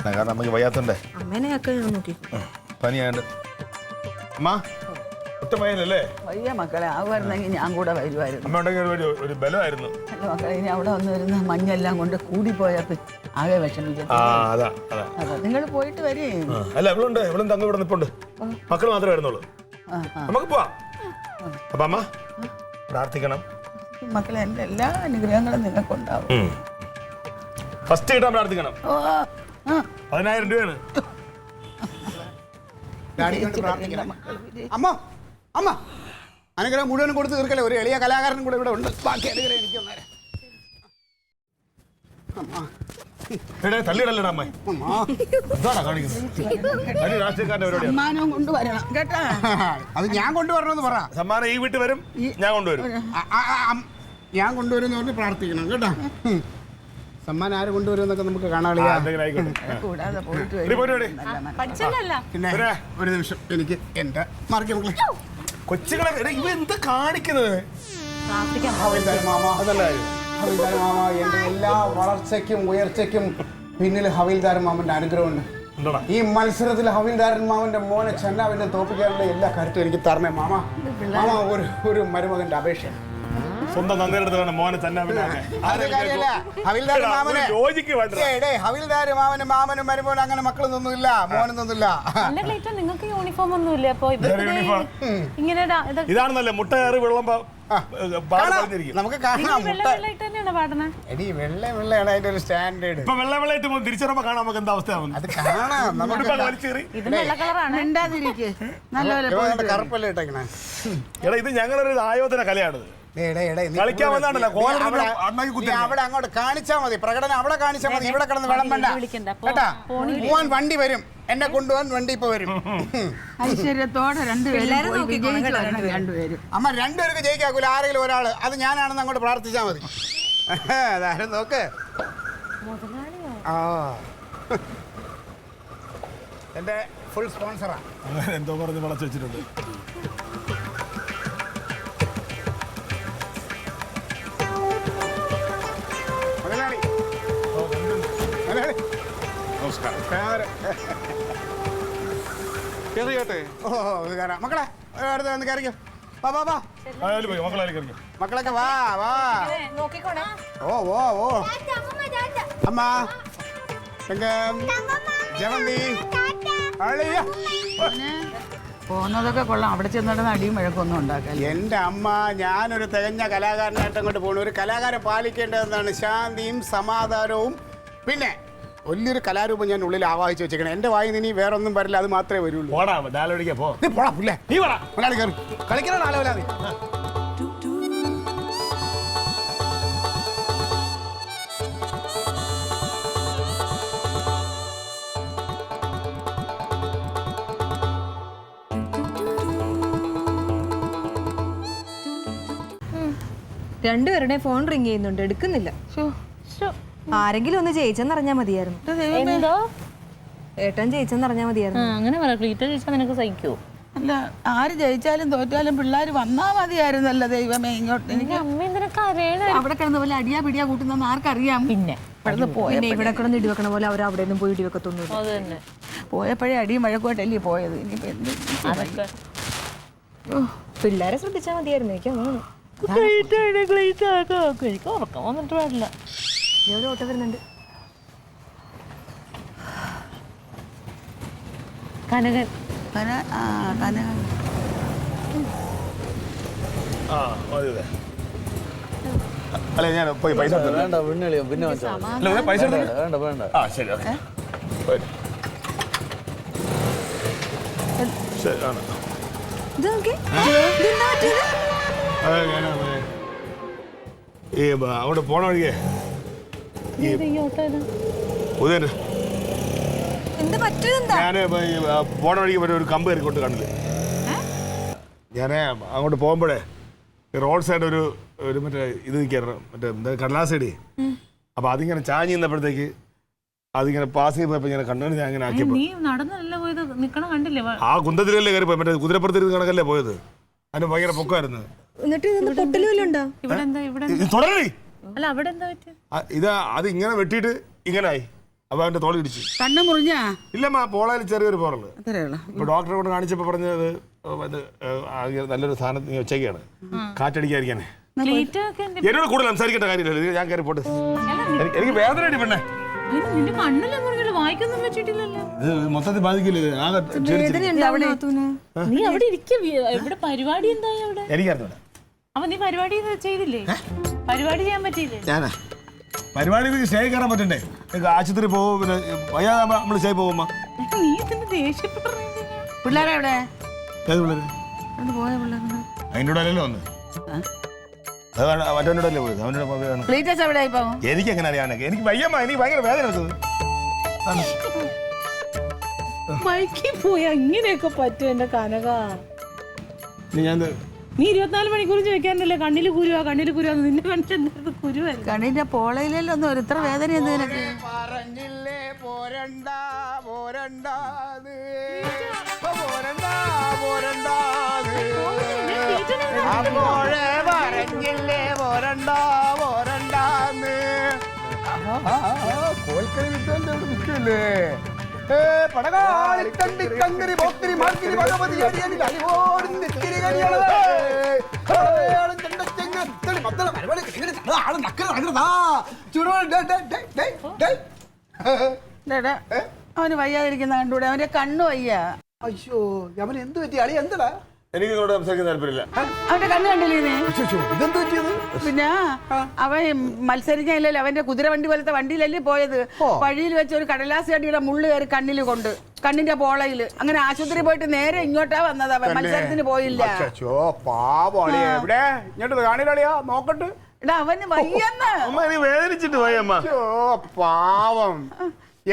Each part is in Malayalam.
കാരണം നമുക്ക് വയ്യാത്തണ്ടേ അമ്മേനെയൊക്കെ ഞാൻ നോക്കി പനിയാണ്ട് അമ്മ ഒറ്റ പയ്യനല്ലേ വയ്യ മക്കളെ ആ വരുന്നെങ്കിൽ ഞാൻ കൂടെ വരുമായിരുന്നു. അമ്മ ഉണ്ടെങ്കിൽ ഒരു ബലമായിരുന്നു. അല്ല മക്കളെ ഇനി അവിടെ വന്ന് വരുന്ന മഞ്ഞെല്ലാം കൊണ്ട് കൂടിപ്പോയപ്പോ ആകെ വിഷമിക്കും. അതാ നിങ്ങൾ പോയിട്ട് വരേ. അല്ല ഇവളും തങ്ങ ഇവിടെ നിൽപ്പുണ്ട്. മക്കൾ മാത്രമേ വരുന്നുള്ളൂ. നമുക്ക് പോവാം. അപ്പൊ അമ്മ പ്രാർത്ഥിക്കണം മക്കളെ, എന്റെ എല്ലാ അനുഗ്രഹങ്ങളും നിങ്ങൾക്കുണ്ടാവും. ഫസ്റ്റ് കിട്ടാൻ പ്രാർത്ഥിക്കണം. 10,000 രൂപയാണ്. അമ്മ അമ്മ അനുഗ്രഹം മുഴുവനും കൊടുത്ത് തീർക്കല്ലേ. ഒരു എളിയ കലാകാരനും കൂടെ ഇവിടെ ഉണ്ട്. ബാക്കി അനുഗ്രഹം എനിക്ക് ഒന്നേരെ. തള്ളിയിടല്ലടാ അമ്മ. എന്താണോ കാണിക്കുന്നത്? സമ്മാനവും കൊണ്ടുവരണം കേട്ടാ. അത് ഞാൻ കൊണ്ടുവരണമെന്ന് പറ. സമ്മാനം ഈ വീട്ടിൽ വരും, ഞാൻ കൊണ്ടുവരും. ഞാൻ കൊണ്ടുവരുമെന്ന് പറഞ്ഞ് പ്രാർത്ഥിക്കണം കേട്ടോ. സമ്മാനം ആര് കൊണ്ടുവരുമെന്നൊക്കെ നമുക്ക് കാണാളിയാ. കൂടാതെ പോയിട്ട് പിന്നെ ഒരു നിമിഷം എനിക്ക് എന്റെ മാർക്ക് മക്കളെ കൊച്ചുകളെ ഇവ എന്താ കാണിക്കുന്നത്? ഹവിൽദാർ മാമ എന്റെ എല്ലാ വളർച്ചയ്ക്കും ഉയർച്ചയ്ക്കും പിന്നിൽ ഹവിൽദാർ മാമന്റെ അനുഗ്രഹമുണ്ട്. ഈ മത്സരത്തിൽ ഹവിൽദാർ മാമന്റെ മോനെ ചെന്നാവിനെ തോപ്പിക്കാനുള്ള എല്ലാ കരുത്തും എനിക്ക് തരണേ മാമ. മാമ ഒരു മരുമകന്റെ അപേക്ഷ. സ്വന്തം നന്ദിയെടുത്താണ് മോനെ ഹവിൽദാർ മാമന് മാമനും മരുമോനും അങ്ങനെ മക്കളൊന്നുമില്ല, മോനൊന്നുമില്ല. നിങ്ങൾക്ക് യൂണിഫോം ഒന്നുമില്ല. ഇതാണെന്നല്ലേ മുട്ട കയറി വെള്ളം നമുക്ക് കാണാം. എടി വെള്ള വെള്ളയാണ് അതിന്റെ ഒരു സ്റ്റാൻഡേർഡ്. ഇപ്പൊ വെള്ള വെള്ളയിട്ട് തിരിച്ചറിയുമ്പോ കാണാം നമുക്ക് എന്താ അവസ്ഥയാവുന്നത്. അത് കാണാം. നമുക്ക് കറുപ്പല്ലേ ഇട്ടേക്കണേ. എടാ ഇത് ഞങ്ങളൊരു ആയോധന കലയാണ്. കളിക്കാൻ വന്നാണല്ലോ. അവിടെ അങ്ങോട്ട് കാണിച്ചാ മതി, പ്രകടനം അവിടെ കാണിച്ചാൽ മതി. ഇവിടെ കിടന്ന് വിളമ്പണ്ട കേട്ടാ. പോവാൻ വണ്ടി വരും, എന്നെ കൊണ്ടുപോകാൻ വണ്ടി ഇപ്പൊ വരും. ഐശ്വര്യത്തോടെ രണ്ടുപേരും. അമ്മ രണ്ടുപേർക്ക് ജയിക്കാക്കൂല, ആരെങ്കിലും ഒരാള്. അത് ഞാനാണെന്ന് അങ്ങോട്ട് പ്രാർത്ഥിച്ചാ മതി. അതാരും നോക്ക്. ആ എന്റെ ഫുൾ സ്പോൺസറാ. എന്തോ പറഞ്ഞ് വളച്ചു വെച്ചിട്ടുണ്ട്. മക്കളെ അടുത്ത് വന്ന് കയറിക്കോ. മക്കളൊക്കെ വാ വാ. ഓ ഓ ഓ അമ്മ ജമന്തി പോകുന്നതൊക്കെ കൊള്ളാം. അവിടെ ചെന്നിട്ട് അടിയും വഴക്കൊന്നും ഉണ്ടാക്കാൻ. എന്റെ അമ്മ, ഞാനൊരു തികഞ്ഞ കലാകാരനായിട്ട് അങ്ങോട്ട് പോകണം. ഒരു കലാകാരൻ പാലിക്കേണ്ടതെന്നാണ് ശാന്തിയും സമാധാനവും. പിന്നെ വലിയൊരു കലാരൂപം ഞാൻ ഉള്ളിൽ ആവാഹിച്ചു വെച്ചേക്കണം. എന്റെ വായിൽ ഇനി വേറെ ഒന്നും വരില്ല, അത് മാത്രമേ വരുള്ളൂ. കളിക്കണ രണ്ടുപേരുടെ ഫോൺ റിങ് ചെയ്യുന്നുണ്ട്, എടുക്കുന്നില്ല. ആരെങ്കിലും ഒന്ന് ജയിച്ചെന്നറിഞ്ഞാ മതിയായിരുന്നു. ഏട്ടൻ ജയിച്ചെന്നറിഞ്ഞാ മതിയായിരുന്നു. അങ്ങനെ നിനക്ക് സഹിക്കോ? അല്ല, ആര് ജയിച്ചാലും തോറ്റാലും പിള്ളേർ വന്നാ മതിയായിരുന്നല്ലോ. ദൈവമേ, ഇങ്ങോട്ട് എനിക്ക് അവിടെ കിടന്ന പോലെ അടിയാ പിടിയാ കൂട്ടുന്ന ആർക്കറിയാം. പിന്നെ ഇവിടെ കിടന്ന് ഇടിവെക്കണ പോലെ അവർ അവിടെ ഒന്നും പോയി ഇടിവെക്കത്തൊന്നും. പോയപ്പോഴേ അടിയും മഴക്കോട്ടല്ലേ പോയത്. ഇനിയിപ്പോ എന്ത് പിള്ളേരെ ശ്രദ്ധിച്ചാ മതിയായിരുന്നു. എനിക്ക് ഉറക്കം വന്നിട്ട് പാടില്ല. ഒരു ഓട്ടം വരുന്നുണ്ട്. കനകൻ അല്ലെ ഞാൻ പോയി പൈസ പൈസ ശരി ഈ അങ്ങോട്ട് പോണ വഴിക്കേ ഞാന് പോണ വഴിക്ക് ഒരു കമ്പ് കയറിക്കൊണ്ട് കണ്ടില്ലേ. ഞാനേ അങ്ങോട്ട് പോകുമ്പോഴേ റോഡ് സൈഡ് ഒരു മറ്റേ ഇത് നിൽക്കാറ്, മറ്റേ കടലാസടി. അപ്പൊ അതിങ്ങനെ ചാഞ്ഞ് നിന്നപ്പോഴത്തേക്ക് അതിങ്ങനെ പാസ് ചെയ്തപ്പോ ഇങ്ങനെ കണ്ടു. ഞാൻ അങ്ങനെ ആക്കിയപ്പോ ആ കുന്തത്തിലല്ലേ കയറി പോയി. മറ്റേ കുതിരപ്പുറത്തിരുന്ന് കണക്കല്ലേ പോയത്. അതിന് ഭയങ്കര പൊക്കമായിരുന്നു. തുടരണി ഇത് അത് ഇങ്ങനെ വെട്ടിയിട്ട് ഇങ്ങനായി. അപ്പോൾ അവൻ്റെ തോളി ഇടിച്ചു. കണ്ണ് മുറിഞ്ഞാ? ഇല്ലമ്മ, പോളയിൽ ചെറിയൊരു പോറുള്ളൂ. അത്രയുള്ള ഇപ്പോൾ ഡോക്ടറെ കൊണ്ട് കാണിച്ചപ്പോൾ പറഞ്ഞത് ഇത് നല്ലൊരു സാധനം നീ വെച്ചേക്കാണ്, കാറ്റടിക്കാതിരിക്കാനേ. എന്നോട് കൂടുതൽ സംസാരിക്കേണ്ട കാര്യമില്ല, ഞാൻ കയറി പോട്ടെ. എനിക്ക് വേദന അടി പെണ്ണേ. നിന്റെ കണ്ണിലൊന്നും വായിക്കൊന്നും വെച്ചിട്ടില്ലല്ലോ. ഇത് മൊത്തത്തിൽ ബാധിക്കില്ല. ആകെ നീ അവിടെ ഇവിടെ പരിപാടി എന്തായി അവിടെ? എനിക്കറിഞ്ഞൂടാ. അപ്പൊ നീ പരിപാടി ചെയ്തില്ലേ? പരിപാടി ചെയ്യാൻ പറ്റിയില്ലേ? ഞാനാ പരിപാടി സ്റ്റേ കയറാൻ പറ്റണ്ടേ? ആശുപത്രി പോകും, പിന്നെ വയ്യാതെ നമ്മൾ സ്റ്റേ പോകുമ്പോ. നീ ഇതിന് ദേഷ്യപ്പെട്ടു. പിള്ളേരെവിടെ? ഏത് പിള്ളേര്? പോയ പിള്ളേർ അതിൻ്റെ കൂടെ അല്ലല്ലോ ഒന്ന്, മറ്റവനോടല്ലേ പോയത്. അവനോട് ക്ലീറ്റസ് എവിടെ? ഇപ്പൊ എനിക്ക് എങ്ങനെ അറിയാനൊക്കെ? എനിക്ക് വയ്യമ്മ, എനിക്ക് ഭയങ്കര വേദന എടുത്തത്. ബൈക്കിൽ പോയി അങ്ങനെയൊക്കെ പറ്റും എന്റെ കനക. ഞാൻ നീ 24 മണിക്കൂർ ചോദിക്കാനല്ലേ കണ്ണില് കുരുവാ നിന്നെ കണ്ടിട്ട് കുരുവല്ല. കണ്ണിന്റെ പോളയിലല്ലോ ഒന്നും ഇത്ര വേദന എന്തിനൊക്കെ? പറഞ്ഞില്ലേ പോരണ്ട പോരണ്ടാത്, അപ്പോഴേ പറഞ്ഞില്ലേ പോരണ്ട പോരണ്ടാന്ന്. കോൽക്കളി വിദ്വാന്റെ അവിടെ നിൽക്കല്ലേ? പടകാളിക്കണ്ടി കങ്കരി പോത്തിരി മാർക്കിരി ഭഗവതി അടിയനിൽ അലിവോടുന്ന തിരി കരികള് അവന് വയ്യാതിരിക്കുന്ന കണ്ടൂടെ? അവന്റെ കണ്ണു വയ്യ. അയ്യോ, അവൻ എന്ത് പറ്റി? അളി എന്തടാ? എനിക്ക് നിങ്ങളോട് സംസാരിക്കാൻ താല്പര്യമില്ല. അവന്റെ കണ്ണ് കണ്ടില്ലേ നീ? ഇതെന്ത് പറ്റിയത്? പിന്നെ അവൻ മത്സരിക്കാനില്ലല്ലോ, അവന്റെ കുതിരവണ്ടി പോലത്തെ വണ്ടിയിലല്ലേ പോയത്. വഴിയിൽ വെച്ച് ഒരു കടലാസ് കടിയുടെ മുള്ളു കയറി കണ്ണിൽ കൊണ്ട്, കണ്ണിന്റെ പോളയില്. അങ്ങനെ ആശുപത്രി പോയിട്ട് നേരെ ഇങ്ങോട്ടാ വന്നത്. അവൻ മത്സരത്തിന് പോയില്ല. എവിടെ ഇങ്ങോട്ട് കാണികളിയാ നോക്കട്ട്. എടാ അവന് വയ്യെന്ന്. വേദനിച്ചിട്ട് പോയമ്മ. പാവം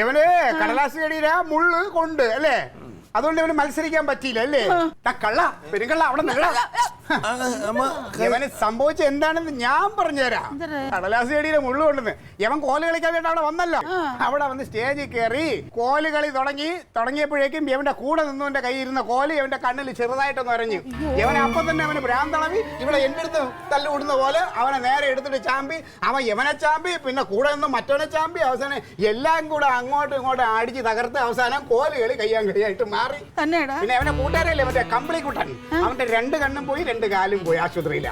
ഇവന് കടലാസ് കടിയുടെ മുള്ളു കൊണ്ട് അല്ലേ, അതുകൊണ്ട് ഇവന് മത്സരിക്കാൻ പറ്റിയില്ല അല്ലേ? കള്ള പെരുങ്കള്ള അവിടെ ഇവന് സംഭവിച്ച എന്താണെന്ന് ഞാൻ പറഞ്ഞുതരാം. കടലാസ് ചെടിയുടെ മുള്ളു കൊണ്ടെന്ന് ഇവൻ കോല് കളിക്കാൻ വേണ്ടി അവിടെ വന്നല്ലോ. അവിടെ വന്ന് സ്റ്റേജിൽ കയറി കോല് കളി തുടങ്ങിയപ്പോഴേക്കും ഇവന്റെ കൂടെ നിന്നവന്റെ കയ്യിൽ ഇരുന്ന കോല് ഇവന്റെ കണ്ണിൽ ചെറുതായിട്ടൊന്ന് ഉരഞ്ഞു. ഇവനെ അപ്പം തന്നെ അവന് ഭ്രാന്തളവി ഇവിടെ എന്റെ അടുത്ത് തല്ലുകൂടുന്ന പോലെ അവനെ നേരെ എടുത്തിട്ട് ചാമ്പി. അവൻ ഇവനെ ചാമ്പി, പിന്നെ കൂടെ നിന്ന് മറ്റവനെ ചാമ്പി. അവസാനം എല്ലാം കൂടെ അങ്ങോട്ടും ഇങ്ങോട്ടും അടിച്ച് തകർത്ത് അവസാനം കോല് കളി കയ്യാൻ കഴിയായിട്ട് മാറി. പിന്നെ അവന്റെ കൂട്ടുകാരല്ലേ മറ്റേ കമ്പിളി കുട്ടൻ, അവന്റെ 2 കണ്ണും പോയി 2 കാലും പോയി ആശുപത്രിയില.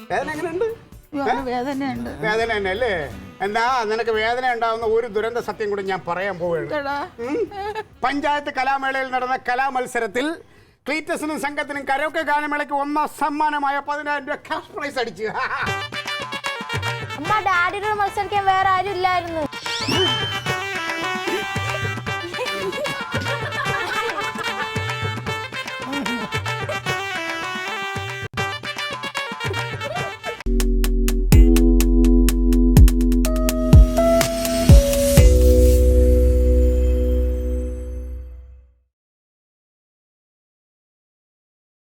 വേദന എങ്ങനെയുണ്ട്? വേദന തന്നെ അല്ലേ? എന്താ നിനക്ക് വേദന ഉണ്ടാവുന്ന ഒരു ദുരന്ത സത്യം കൂടി ഞാൻ പറയാൻ പോവുകയാണ്. പഞ്ചായത്ത് കലാമേളയിൽ നടന്ന കലാമത്സരത്തിൽ ക്ലീറ്റസിനും സംഘത്തിനും കരോക്കെ ഗാനമേളയ്ക്ക് 1ാം സമ്മാനമായ 10,000 രൂപ ക്യാഷ് പ്രൈസ് അടിച്ചു. ഡാഡിയുടെ മത്സരിക്കാൻ വേറെ ആരും ഇല്ലായിരുന്നു.